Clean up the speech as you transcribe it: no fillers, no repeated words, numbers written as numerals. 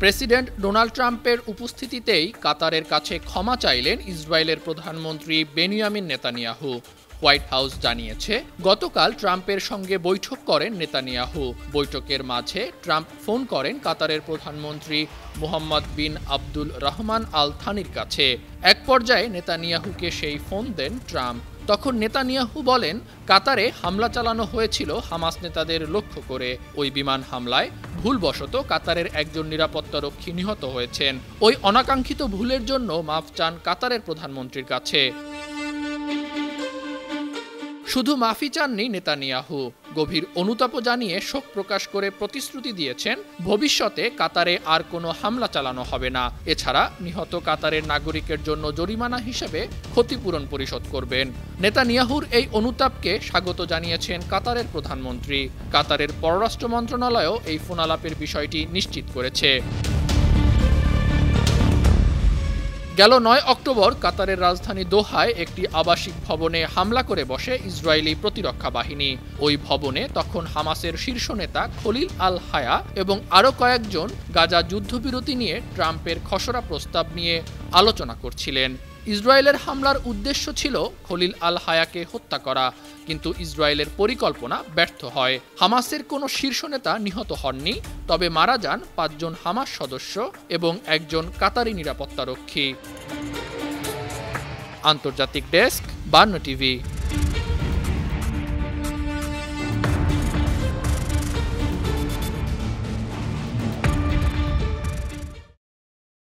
President Donald ট্রাম্পের উপস্থিতিতেই কাতারের কাছে ক্ষমা চাইলেন ইসরায়েলের প্রধানমন্ত্রী বেনিয়ামিন নেতানিয়াহু। হোয়াইট হাউস জানিয়েছে, গতকাল ট্রাম্পের সঙ্গে বৈঠক করেন নেতানিয়াহু। বৈঠকের মাঝে ট্রাম্প ফোন করেন কাতারের প্রধানমন্ত্রী মোহাম্মদ বিন আব্দুল রহমান আল থানির কাছে। এক পর্যায়ে নেতানিয়াহুকে সেই ফোন দেন ট্রাম্প। তখন নেতানিয়াহু বলেন, কাতারে হামলা চালানো হয়েছিল হামাস নেতাদের লক্ষ্য করে। ওই বিমান হামলায় ভুলবশত কাতারের একজন নিরাপত্তারক্ষী নিহত হয়েছেন। ওই অনাকাঙ্ক্ষিত ভুলের জন্য মাফ চান কাতারের প্রধানমন্ত্রীর কাছে। শুধু মাফি চাননি নেতানিয়াহু, গভীর অনুতাপও জানিয়ে শোক প্রকাশ করে প্রতিশ্রুতি দিয়েছেন ভবিষ্যতে কাতারে আর কোনো হামলা চালানো হবে না। এছাড়া নিহত কাতারের নাগরিকের জন্য জরিমানা হিসেবে ক্ষতিপূরণ পরিশোধ করবেন। নেতানিয়াহুর এই অনুতাপকে স্বাগত জানিয়েছেন কাতারের প্রধানমন্ত্রী। কাতারের পররাষ্ট্র মন্ত্রণালয়ও এই ফোনালাপের বিষয়টি নিশ্চিত করেছে। গেল ৯ অক্টোবর কাতারের রাজধানী দোহায় একটি আবাসিক ভবনে হামলা করে বসে ইসরায়েলি প্রতিরক্ষা বাহিনী। ওই ভবনে তখন হামাসের শীর্ষ নেতা খলিল আল হায়া এবং আরও কয়েকজন গাজা যুদ্ধবিরতি নিয়ে ট্রাম্পের খসড়া প্রস্তাব নিয়ে আলোচনা করছিলেন। ইসরায়েলের হামলার উদ্দেশ্য ছিল খলিল আল হায়াকে হত্যা করা, কিন্তু ইসরায়েলের পরিকল্পনা ব্যর্থ হয়। হামাসের কোনো শীর্ষ নেতা নিহত হননি, তবে মারা যান ৫ জন হামাস সদস্য এবং একজন কাতারি নিরাপত্তারক্ষী। আন্তর্জাতিক ডেস্ক, ৫২ টিভি।